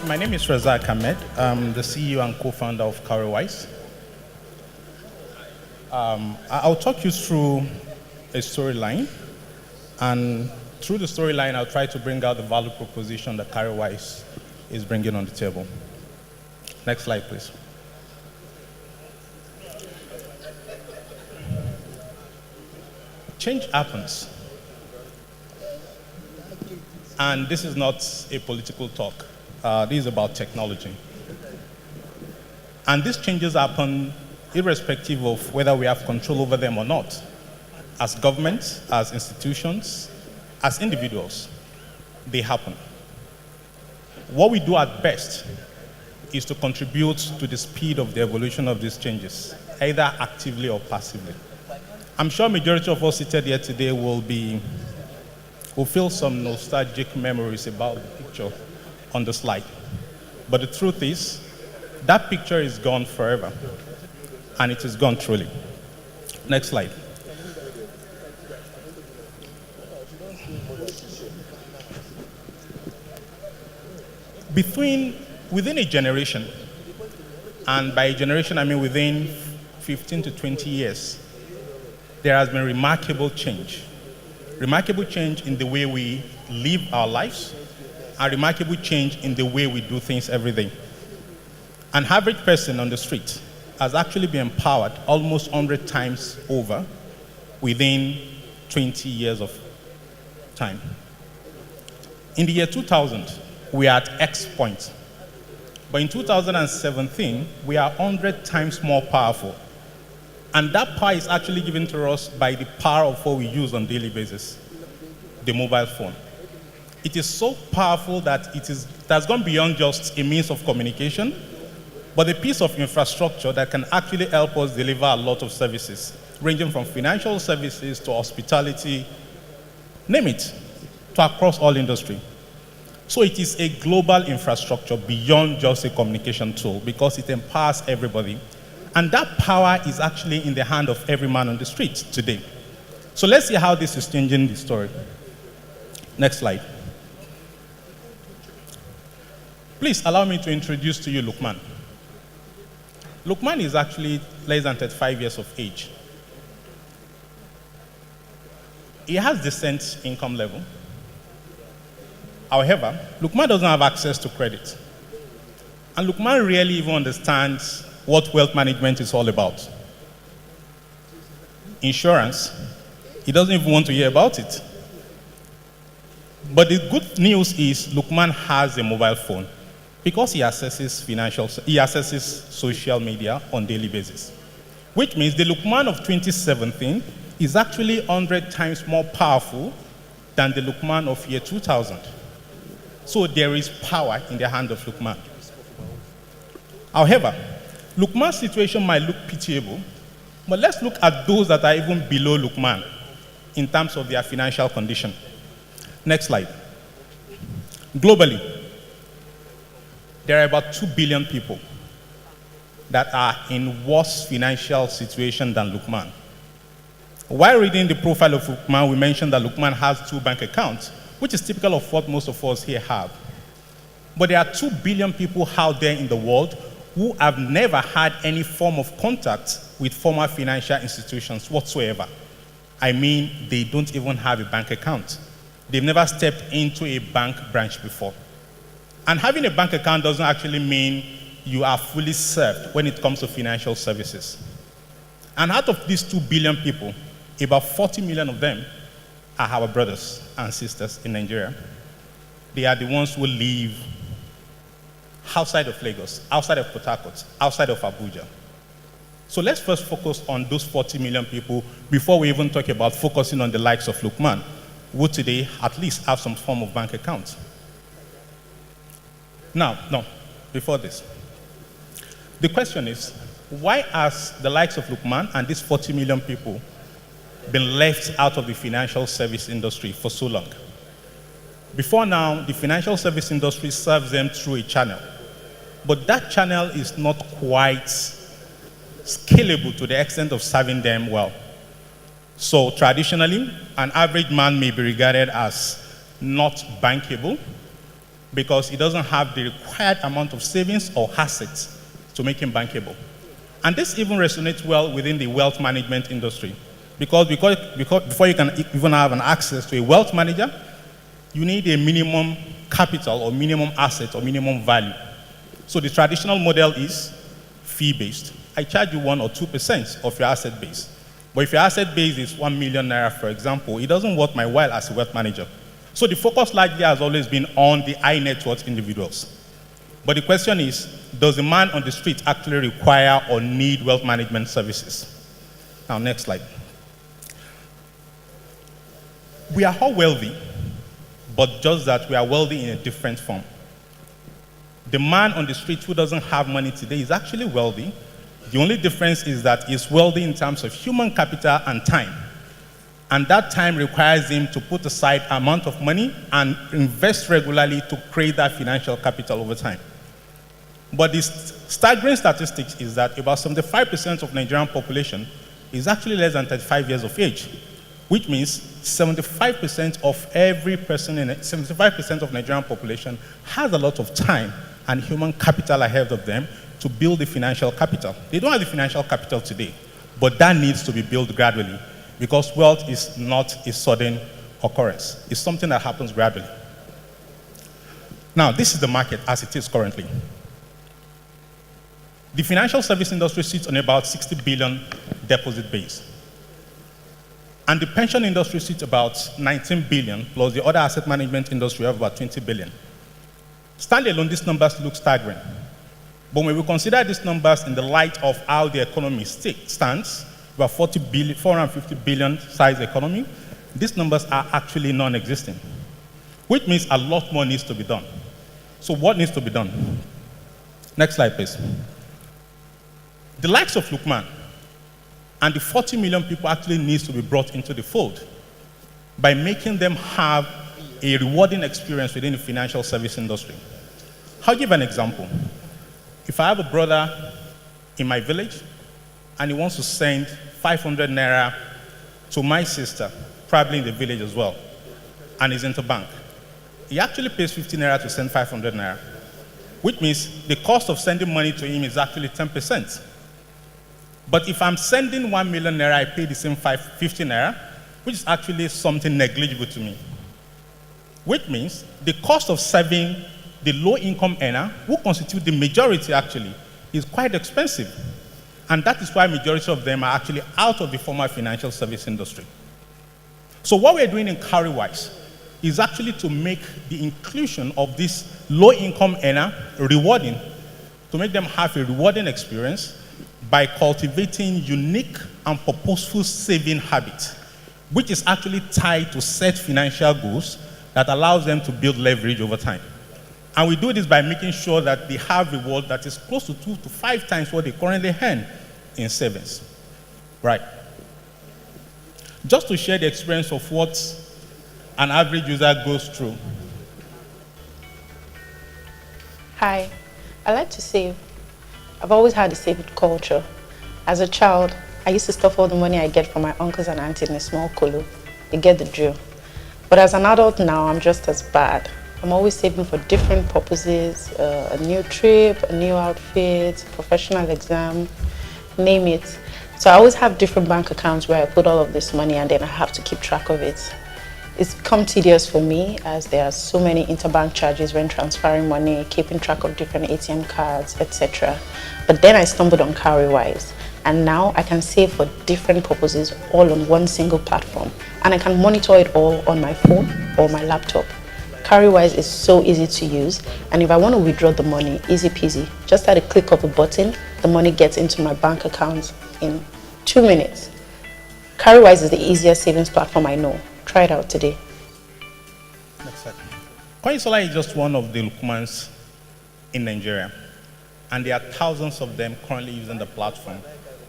My name is Razaq Ahmed. I'm the CEO and co-founder of Cowrywise. I'll talk you through a storyline, and through the storyline, I'll try to bring out the value proposition that Cowrywise is bringing on the table. Next slide, please. Change happens. And this is not a political talk. This is about technology. And these changes happen irrespective of whether we have control over them or not. As governments, as institutions, as individuals, they happen. What we do at best is to contribute to the speed of the evolution of these changes, either actively or passively. I'm sure majority of us seated here today will feel some nostalgic memories about the picture on the slide. But the truth is, that picture is gone forever, and it is gone truly. Next slide. Within a generation, and by a generation I mean within 15 to 20 years, there has been remarkable change. Remarkable change in the way we live our lives, and remarkable change in the way we do things every day. An average person on the street has actually been empowered almost 100 times over within 20 years of time. In the year 2000, we are at X point. But in 2017, we are 100 times more powerful. And that power is actually given to us by the power of what we use on a daily basis, the mobile phone. It is so powerful that it has gone beyond just a means of communication, but a piece of infrastructure that can actually help us deliver a lot of services, ranging from financial services to hospitality, name it, to across all industry. So it is a global infrastructure beyond just a communication tool because it empowers everybody. And that power is actually in the hand of every man on the street today. So let's see how this is changing the story. Next slide. Please allow me to introduce to you Lukman. Lukman is actually less than 35 years of age. He has decent income level. However, Lukman doesn't have access to credit. And Lukman really even understands what wealth management is all about. Insurance, he doesn't even want to hear about it. But the good news is Lukman has a mobile phone because he accesses social media on a daily basis. Which means the Lukman of 2017 is actually 100 times more powerful than the Lukman of year 2000. So there is power in the hand of Lukman. However, Lukman's situation might look pitiable, but let's look at those that are even below Lukman in terms of their financial condition. Next slide. Globally, there are about 2 billion people that are in worse financial situation than Lukman. While reading the profile of Lukman, we mentioned that Lukman has 2 bank accounts, which is typical of what most of us here have. But there are 2 billion people out there in the world who have never had any form of contact with formal financial institutions whatsoever. I mean, they don't even have a bank account. They've never stepped into a bank branch before. And having a bank account doesn't actually mean you are fully served when it comes to financial services. And out of these 2 billion people, about 40 million of them are our brothers and sisters in Nigeria. They are the ones who live outside of Lagos, outside of Port Harcourt, outside of Abuja. So let's first focus on those 40 million people before we even talk about focusing on the likes of Lukman, who today at least have some form of bank account. Now, before this, the question is, why has the likes of Lukman and these 40 million people been left out of the financial service industry for so long? Before now, the financial service industry serves them through a channel. But that channel is not quite scalable to the extent of serving them well. So traditionally, an average man may be regarded as not bankable, because it doesn't have the required amount of savings or assets to make him bankable. And this even resonates well within the wealth management industry, because before you can even have an access to a wealth manager, you need a minimum capital or minimum asset or minimum value. So the traditional model is fee-based. I charge you 1 or 2% of your asset base. But if your asset base is 1 million naira, for example, it doesn't worth my while as a wealth manager. So the focus largely has always been on the high net worth individuals. But the question is, does the man on the street actually require or need wealth management services? Now, next slide. We are all wealthy, but just that we are wealthy in a different form. The man on the street who doesn't have money today is actually wealthy. The only difference is that he's wealthy in terms of human capital and time. And that time requires him to put aside an amount of money and invest regularly to create that financial capital over time. But the staggering statistics is that about 75% of Nigerian population is actually less than 35 years of age, which means 75% of every person 75% of Nigerian population has a lot of time and human capital ahead of them to build the financial capital. They don't have the financial capital today, but that needs to be built gradually, because wealth is not a sudden occurrence. It's something that happens gradually. Now, this is the market as it is currently. The financial service industry sits on about 60 billion deposit base. And the pension industry sits about 19 billion, plus the other asset management industry have about 20 billion. Standalone, these numbers look staggering. But when we consider these numbers in the light of how the economy stands, about 450 billion size economy, these numbers are actually non-existent, which means a lot more needs to be done. So what needs to be done? Next slide, please. The likes of Lukman and the 40 million people actually needs to be brought into the fold by making them have a rewarding experience within the financial service industry. I'll give an example. If I have a brother in my village and he wants to send 500 naira to my sister, probably in the village as well, and he's interbank, he actually pays 50 naira to send 500 naira, which means the cost of sending money to him is actually 10%. But if I'm sending 1 million naira, I pay the same 50 naira, which is actually something negligible to me. Which means the cost of serving the low-income earner, who constitute the majority actually, is quite expensive. And that is why majority of them are actually out of the formal financial service industry. So what we're doing in Cowrywise is actually to make the inclusion of this low-income earner rewarding, to make them have a rewarding experience by cultivating unique and purposeful saving habits, which is actually tied to set financial goals that allows them to build leverage over time. And we do this by making sure that they have reward that is close to 2 to 5 times what they currently earn in savings. Right. Just to share the experience of what an average user goes through. Hi, I like to save. I've always had a saving culture. As a child, I used to stuff all the money I get from my uncles and aunties in a small kolo. You get the drill. But as an adult now, I'm just as bad. I'm always saving for different purposes, a new trip, a new outfit, professional exam, name it. So I always have different bank accounts where I put all of this money and then I have to keep track of it. It's become tedious for me as there are so many interbank charges when transferring money, keeping track of different ATM cards, etc. But then I stumbled on Cowrywise, and now I can save for different purposes all on one single platform, and I can monitor it all on my phone or my laptop. Cowrywise is so easy to use, and if I want to withdraw the money, easy peasy. Just at a click of a button, the money gets into my bank account in 2 minutes. Cowrywise is the easiest savings platform I know. Try it out today. Next slide. Coinsola is just one of the Lukmans in Nigeria, and there are thousands of them currently using the platform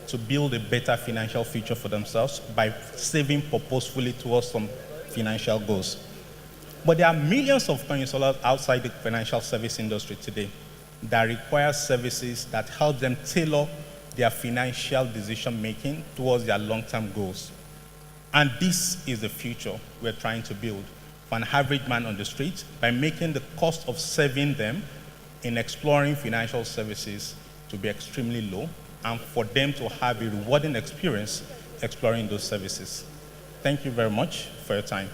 to build a better financial future for themselves by saving purposefully towards some financial goals. But there are millions of Coinsolas outside the financial service industry today that require services that help them tailor their financial decision making towards their long-term goals. And this is the future we're trying to build, for an average man on the street by making the cost of serving them in exploring financial services to be extremely low, and for them to have a rewarding experience exploring those services. Thank you very much for your time.